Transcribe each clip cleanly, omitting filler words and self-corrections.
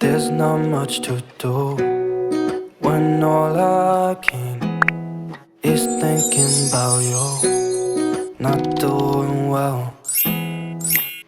there's not much to do when all I can is thinking about you. Not doing well,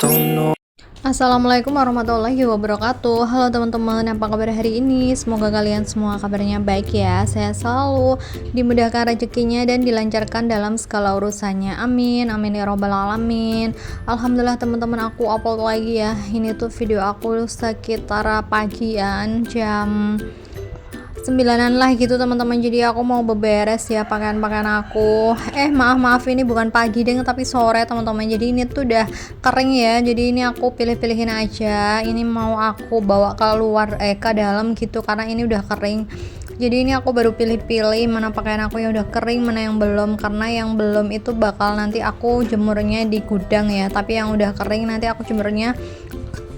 don't know. Assalamualaikum warahmatullahi wabarakatuh. Halo teman-teman, apa kabar hari ini? Semoga kalian semua kabarnya baik ya. Saya selalu dimudahkan rezekinya dan dilancarkan dalam segala urusannya. Amin, amin ya robbal alamin. Alhamdulillah teman-teman, aku upload lagi ya. Ini tuh video aku sekitar pagian jam 9-an lah gitu teman-teman. Jadi aku mau beberes ya pakaian-pakaian aku. Maaf ini bukan pagi deh tapi sore teman-teman. Jadi ini tuh udah kering ya. Jadi ini aku pilih-pilihin aja. Ini mau aku bawa keluar ke dalam gitu karena ini udah kering. Jadi ini aku baru pilih-pilih mana pakaian aku yang udah kering, mana yang belum. Karena yang belum itu bakal nanti aku jemurnya di gudang ya. Tapi yang udah kering nanti aku jemurnya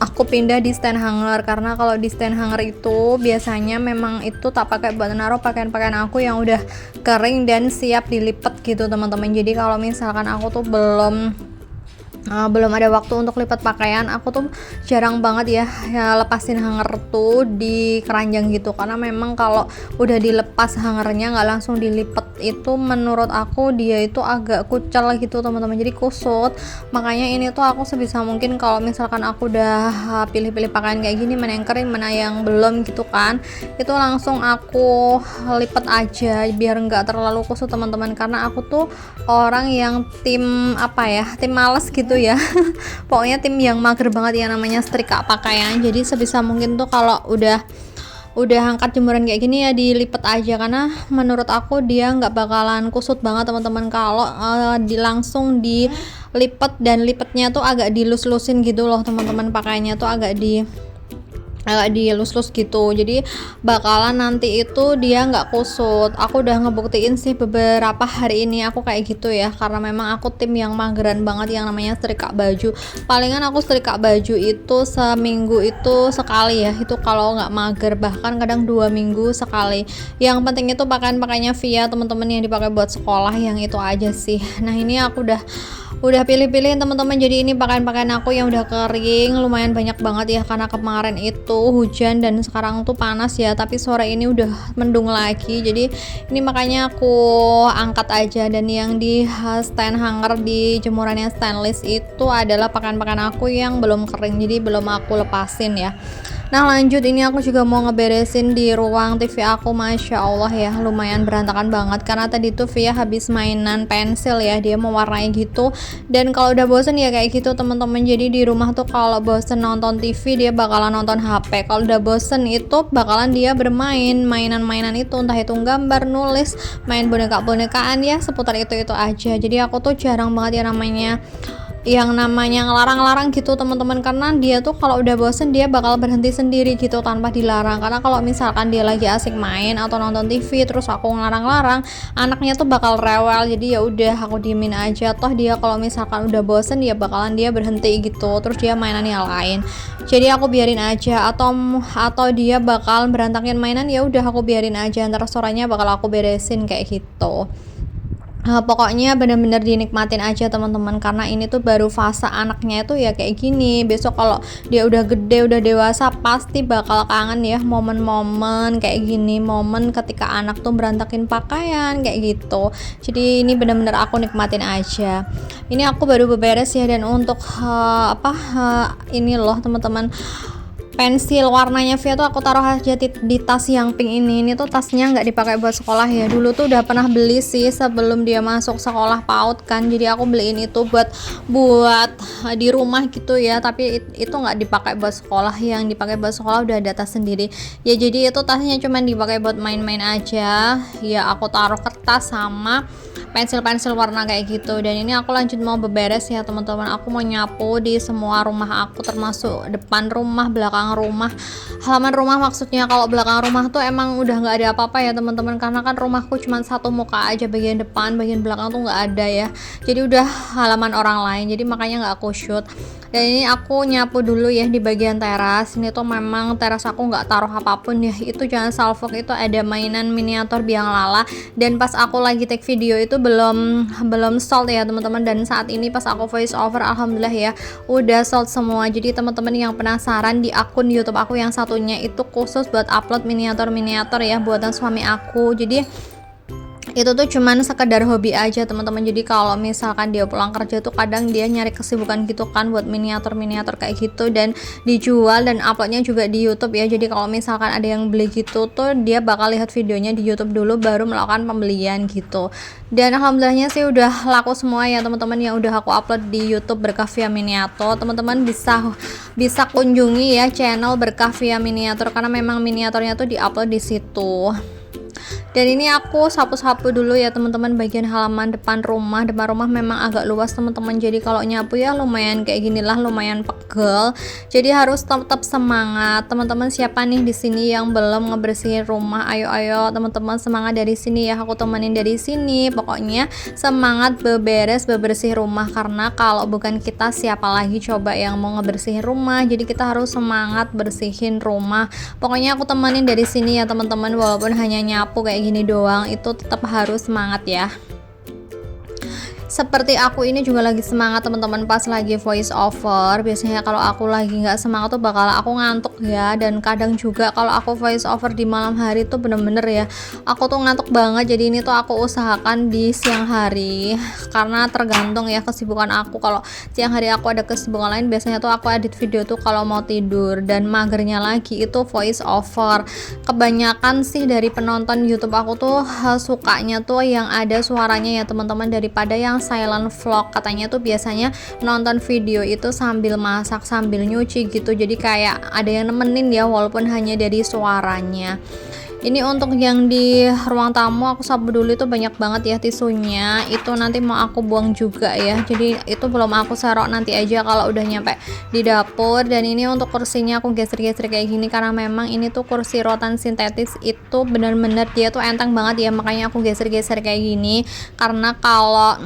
aku pindah di stand hanger, karena kalau di stand hanger itu biasanya memang itu tak pakai buat naruh pakaian-pakaian aku yang udah kering dan siap dilipat gitu teman-teman. Jadi kalau misalkan aku tuh belum ada waktu untuk lipat pakaian, aku tuh jarang banget ya lepasin hanger tuh di keranjang gitu, karena memang kalau udah dilepas hangernya nggak langsung dilipat itu menurut aku dia itu agak kucel gitu teman-teman, jadi kusut. Makanya ini tuh aku sebisa mungkin kalau misalkan aku udah pilih-pilih pakaian kayak gini, mana yang kering mana yang belum gitu kan, itu langsung aku lipat aja biar nggak terlalu kusut teman-teman. Karena aku tuh orang yang tim males gitu ya pokoknya tim yang mager banget yang namanya setrika pakaian. Jadi sebisa mungkin tuh kalau udah angkat jemuran kayak gini ya dilipat aja, karena menurut aku dia nggak bakalan kusut banget teman-teman kalau langsung dilipat, dan lipatnya tuh agak dilus-lusin gitu loh teman-teman, pakaiannya tuh agak dilus-lus gitu, jadi bakalan nanti itu dia nggak kusut. Aku udah ngebuktiin sih beberapa hari ini aku kayak gitu ya, karena memang aku tim yang mageran banget yang namanya setrika baju. Palingan aku setrika baju itu seminggu itu sekali ya, itu kalau nggak mager, bahkan kadang 2 minggu sekali. Yang penting itu pakaian-pakaiannya via teman-teman yang dipakai buat sekolah, yang itu aja sih. Nah ini aku udah pilih-pilih teman-teman. Jadi ini pakaian-pakaian aku yang udah kering lumayan banyak banget ya, karena kemarin itu hujan dan sekarang tuh panas ya, tapi sore ini udah mendung lagi. Jadi ini makanya aku angkat aja. Dan yang di stand hanger di jemurannya stainless itu adalah pakaian-pakaian aku yang belum kering, jadi belum aku lepasin ya. Nah lanjut, ini aku juga mau ngeberesin di ruang TV aku. Masya Allah ya, lumayan berantakan banget karena tadi tuh Via habis mainan pensil ya, dia mewarnai gitu. Dan kalau udah bosen ya kayak gitu teman-teman. Jadi di rumah tuh kalau bosen nonton TV dia bakalan nonton HP. Kalau udah bosen itu bakalan dia bermain mainan-mainan itu, entah itu gambar, nulis, main boneka-bonekaan ya, seputar itu aja. Jadi aku tuh jarang banget ya yang namanya ngelarang-larang gitu teman-teman, karena dia tuh kalau udah bosen dia bakal berhenti sendiri gitu tanpa dilarang. Karena kalau misalkan dia lagi asik main atau nonton TV terus aku ngelarang-larang, anaknya tuh bakal rewel. Jadi ya udah aku diemin aja, toh dia kalau misalkan udah bosen dia bakalan dia berhenti gitu, terus dia mainan yang lain. Jadi aku biarin aja, atau dia bakal berantakin mainan, ya udah aku biarin aja, ntar sorenya bakal aku beresin kayak gitu. Pokoknya bener-bener dinikmatin aja teman-teman, karena ini tuh baru fase anaknya itu ya kayak gini. Besok kalau dia udah gede, udah dewasa, pasti bakal kangen ya momen-momen kayak gini, momen ketika anak tuh berantakin pakaian kayak gitu. Jadi ini bener-bener aku nikmatin aja. Ini aku baru beberes ya, dan untuk ini loh teman-teman, pensil warnanya Via tuh aku taruh aja di tas yang pink ini. Ini tuh tasnya nggak dipakai buat sekolah ya, dulu tuh udah pernah beli sih sebelum dia masuk sekolah PAUD kan. Jadi aku beliin itu buat di rumah gitu ya, tapi itu nggak dipakai buat sekolah. Yang dipakai buat sekolah udah ada tas sendiri ya, jadi itu tasnya cuma dipakai buat main-main aja ya. Aku taruh kertas sama pensil-pensil warna kayak gitu. Dan ini aku lanjut mau beberes ya teman-teman. Aku mau nyapu di semua rumah aku, termasuk depan rumah, belakang rumah, halaman rumah maksudnya. Kalau belakang rumah tuh emang udah nggak ada apa-apa ya teman-teman, karena kan rumahku cuma satu muka aja, bagian depan bagian belakang tuh nggak ada ya. Jadi udah halaman orang lain, jadi makanya nggak aku shoot. Dan ini aku nyapu dulu ya di bagian teras. Ini tuh memang teras aku nggak taruh apapun ya, itu jangan salfok, itu ada mainan miniatur biang lala, dan pas aku lagi take video itu belum sold ya teman-teman. Dan saat ini pas aku voice over, alhamdulillah ya udah sold semua. Jadi teman-teman yang penasaran, di akun YouTube aku yang satunya itu khusus buat upload miniatur ya buatan suami aku. Jadi itu tuh cuman sekedar hobi aja teman-teman. Jadi kalau misalkan dia pulang kerja tuh kadang dia nyari kesibukan gitu kan buat miniatur kayak gitu, dan dijual dan uploadnya juga di YouTube ya. Jadi kalau misalkan ada yang beli gitu tuh dia bakal lihat videonya di YouTube dulu baru melakukan pembelian gitu. Dan alhamdulillahnya sih udah laku semua ya teman-teman yang udah aku upload di YouTube Berkah Via Miniatur. Teman-teman bisa kunjungi ya channel Berkah Via Miniatur karena memang miniaturnya tuh diupload di situ. Dan ini aku sapu-sapu dulu ya teman-teman bagian halaman depan rumah. Depan rumah memang agak luas teman-teman, jadi kalau nyapu ya lumayan kayak ginilah, lumayan pegel. Jadi harus tetap semangat teman-teman. Siapa nih di sini yang belum ngebersihin rumah? Ayo teman-teman, semangat dari sini ya, aku temenin dari sini. Pokoknya semangat bebersih rumah, karena kalau bukan kita siapa lagi coba yang mau ngebersihin rumah. Jadi kita harus semangat bersihin rumah. Pokoknya aku temenin dari sini ya teman-teman, walaupun hanya nyapu kayak gini doang, itu tetap harus semangat ya. Seperti aku ini juga lagi semangat teman-teman pas lagi voice over. Biasanya kalau aku lagi nggak semangat tuh bakal aku ngantuk ya, dan kadang juga kalau aku voice over di malam hari tuh bener-bener ya aku tuh ngantuk banget. Jadi ini tuh aku usahakan di siang hari karena tergantung ya kesibukan aku. Kalau siang hari aku ada kesibukan lain, biasanya tuh aku edit video tuh kalau mau tidur, dan magernya lagi itu voice over. Kebanyakan sih dari penonton YouTube aku tuh sukanya tuh yang ada suaranya ya teman-teman, daripada yang silent vlog. Katanya tuh biasanya nonton video itu sambil masak, sambil nyuci gitu, jadi kayak ada yang nemenin ya walaupun hanya dari suaranya. Ini untuk yang di ruang tamu aku sapu dulu, itu banyak banget ya tisunya, itu nanti mau aku buang juga ya. Jadi itu belum aku serok, nanti aja kalau udah nyampe di dapur. Dan ini untuk kursinya aku geser-geser kayak gini karena memang ini tuh kursi rotan sintetis, itu bener-bener dia tuh enteng banget ya, makanya aku geser-geser kayak gini. Karena kalau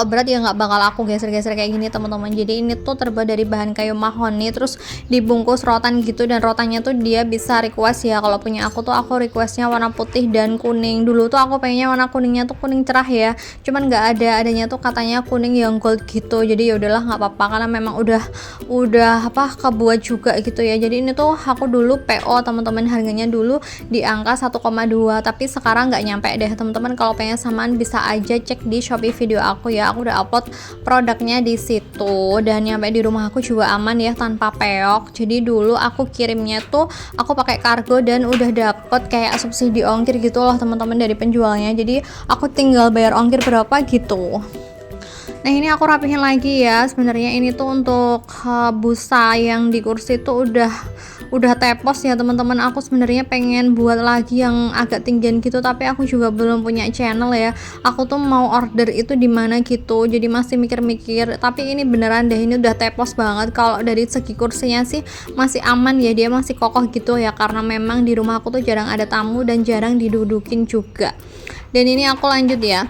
berat ya nggak bakal aku geser-geser kayak gini teman-teman. Jadi ini tuh terbuat dari bahan kayu mahoni, terus dibungkus rotan gitu, dan rotannya tuh dia bisa request ya. Kalau punya aku tuh aku requestnya warna putih dan kuning. Dulu tuh aku pengennya warna kuningnya tuh kuning cerah ya, cuman nggak adanya tuh katanya kuning yang gold gitu. Jadi ya udahlah nggak apa-apa karena memang udah kebuat juga gitu ya. Jadi ini tuh aku dulu PO teman-teman, harganya dulu di angka 1,2, tapi sekarang nggak nyampe deh teman-teman. Kalau pengen samaan bisa aja cek di Shopee video aku ya, aku udah upload produknya di situ. Dan nyampe di rumah aku juga aman ya, tanpa peok. Jadi dulu aku kirimnya tuh aku pakai kargo dan udah dapet kayak subsidi ongkir gitu loh teman-teman dari penjualnya. Jadi aku tinggal bayar ongkir berapa gitu. Nah ini aku rapihin lagi ya. Sebenarnya ini tuh untuk busa yang di kursi tuh udah tepos ya teman-teman. Aku sebenarnya pengen buat lagi yang agak tinggian gitu, tapi aku juga belum punya channel ya. Aku tuh mau order itu di mana gitu. Jadi masih mikir-mikir. Tapi ini beneran deh, ini udah tepos banget. Kalau dari segi kursinya sih masih aman ya, dia masih kokoh gitu ya. Karena memang di rumah aku tuh jarang ada tamu dan jarang didudukin juga. Dan ini aku lanjut ya.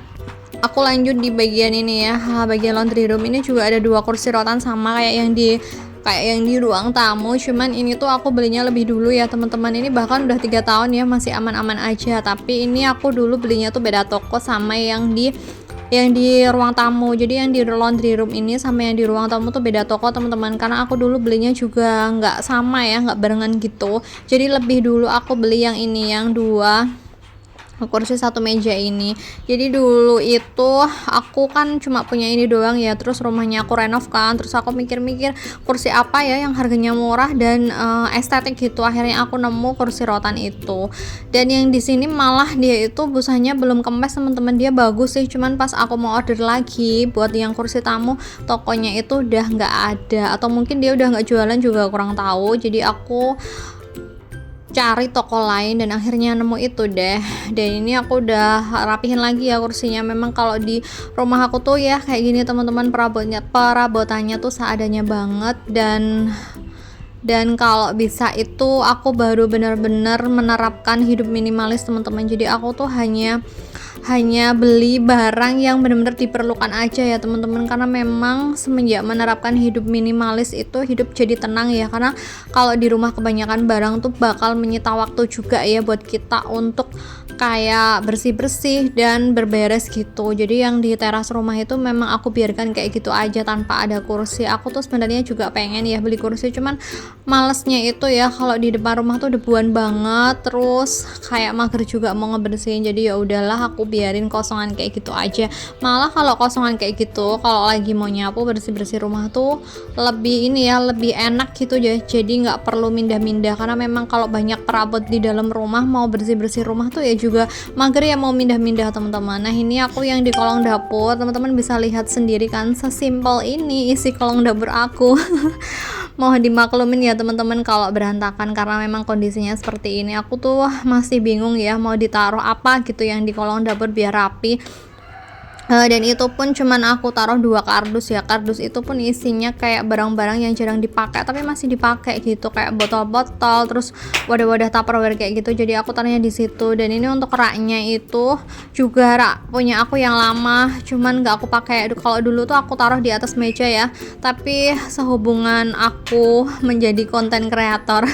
Aku lanjut di bagian ini ya, bagian laundry room. Ini juga ada 2 kursi rotan sama kayak yang di ruang tamu, cuman ini tuh aku belinya lebih dulu ya teman-teman. Ini bahkan udah 3 tahun ya, masih aman-aman aja. Tapi ini aku dulu belinya tuh beda toko sama yang di ruang tamu. Jadi yang di laundry room ini sama yang di ruang tamu tuh beda toko teman-teman, karena aku dulu belinya juga nggak sama ya, nggak barengan gitu. Jadi lebih dulu aku beli yang ini, yang 2 kursi 1 meja ini. Jadi dulu itu aku kan cuma punya ini doang ya, terus rumahnya aku renov kan, terus aku mikir-mikir kursi apa ya yang harganya murah dan estetik gitu. Akhirnya aku nemu kursi rotan itu. Dan yang di sini malah dia itu busanya belum kempes teman-teman, dia bagus sih, cuman pas aku mau order lagi buat yang kursi tamu, tokonya itu udah nggak ada, atau mungkin dia udah nggak jualan juga, kurang tahu. Jadi aku cari toko lain dan akhirnya nemu itu deh. Dan ini aku udah rapihin lagi ya kursinya. Memang kalau di rumah aku tuh ya kayak gini teman-teman, perabotannya tuh seadanya banget. Dan kalau bisa itu aku baru benar-benar menerapkan hidup minimalis teman-teman. Jadi aku tuh hanya hanya beli barang yang benar-benar diperlukan aja ya teman-teman, karena memang semenjak menerapkan hidup minimalis itu hidup jadi tenang ya, karena kalau di rumah kebanyakan barang tuh bakal menyita waktu juga ya buat kita untuk kayak bersih-bersih dan berberes gitu. Jadi yang di teras rumah itu memang aku biarkan kayak gitu aja tanpa ada kursi. Aku tuh sebenarnya juga pengen ya beli kursi, cuman malesnya itu ya kalau di depan rumah tuh debuan banget, terus kayak mager juga mau ngebersihin. Jadi ya udahlah aku biarin kosongan kayak gitu aja. Malah kalau kosongan kayak gitu, kalau lagi mau nyapu bersih-bersih rumah tuh lebih ini ya, lebih enak gitu ya. Jadi nggak perlu mindah-mindah, karena memang kalau banyak perabot di dalam rumah mau bersih-bersih rumah tuh ya juga mager ya mau mindah-mindah teman-teman. Nah ini aku yang di kolong dapur, teman-teman bisa lihat sendiri kan, sesimpel ini isi kolong dapur aku. Mohon dimaklumin ya teman-teman kalau berantakan, karena memang kondisinya seperti ini. Aku tuh masih bingung ya mau ditaruh apa gitu yang di kolong dapur biar rapi. Dan itu pun cuman aku taruh 2 kardus ya. Kardus itu pun isinya kayak barang-barang yang jarang dipakai tapi masih dipakai gitu, kayak botol-botol, terus wadah-wadah Tupperware kayak gitu. Jadi aku taruhnya di situ. Dan ini untuk raknya itu juga rak punya aku yang lama, cuman nggak aku pakai. Kalau dulu tuh aku taruh di atas meja ya, tapi sehubungan aku menjadi konten kreator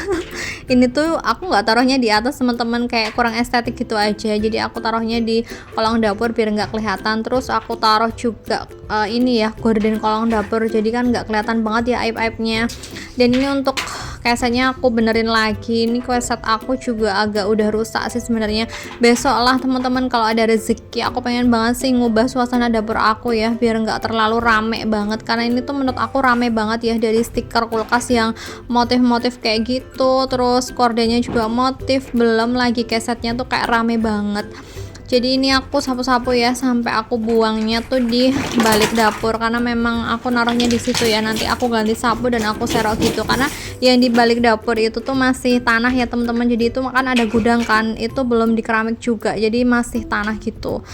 ini tuh aku nggak taruhnya di atas teman-teman, kayak kurang estetik gitu aja. Jadi aku taruhnya di kolong dapur biar nggak kelihatan. Terus aku taruh juga ini ya, gorden kolong dapur, jadi kan nggak kelihatan banget ya aib-aibnya. Dan ini untuk kesetnya aku benerin lagi. Ini keset aku juga agak udah rusak sih sebenarnya. Besok lah teman-teman kalau ada rezeki, aku pengen banget sih ngubah suasana dapur aku ya, biar nggak terlalu rame banget, karena ini tuh menurut aku rame banget ya. Dari stiker kulkas yang motif-motif kayak gitu, terus kordenya juga motif, belum lagi kesetnya tuh kayak rame banget. Jadi ini aku sapu-sapu ya sampai aku buangnya tuh di balik dapur, karena memang aku naruhnya di situ ya. Nanti aku ganti sapu dan aku serok gitu, karena yang di balik dapur itu tuh masih tanah ya teman-teman. Jadi itu kan ada gudang kan, itu belum di keramik juga, jadi masih tanah gitu.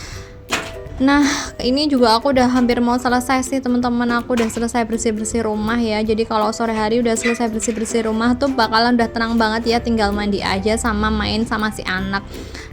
Nah ini juga aku udah hampir mau selesai sih teman-teman. Aku udah selesai bersih-bersih rumah ya. Jadi kalau sore hari udah selesai bersih-bersih rumah tuh bakalan udah tenang banget ya, tinggal mandi aja sama main sama si anak.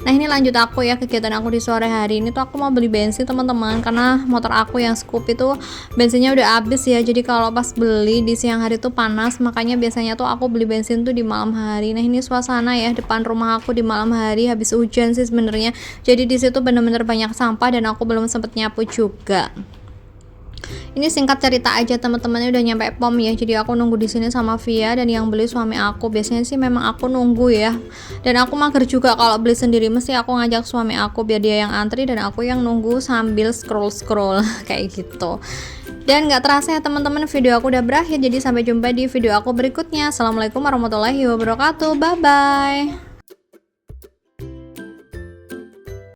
Nah ini lanjut aku ya, kegiatan aku di sore hari ini tuh aku mau beli bensin teman-teman, karena motor aku yang Scoopy tuh bensinnya udah habis ya. Jadi kalau pas beli di siang hari tuh panas, makanya biasanya tuh aku beli bensin tuh di malam hari. Nah ini suasana ya depan rumah aku di malam hari, habis hujan sih sebenarnya. Jadi di situ bener-bener banyak sampah dan aku belum sempet nyapu juga. Ini singkat cerita aja teman-temannya udah nyampe pom ya. Jadi aku nunggu di sini sama Via, dan yang beli suami aku. Biasanya sih memang aku nunggu ya. Dan aku mager juga kalau beli sendiri, mesti aku ngajak suami aku biar dia yang antri dan aku yang nunggu sambil scroll kayak gitu. Dan gak terasa ya teman-teman, video aku udah berakhir. Jadi sampai jumpa di video aku berikutnya. Assalamualaikum warahmatullahi wabarakatuh. Bye bye.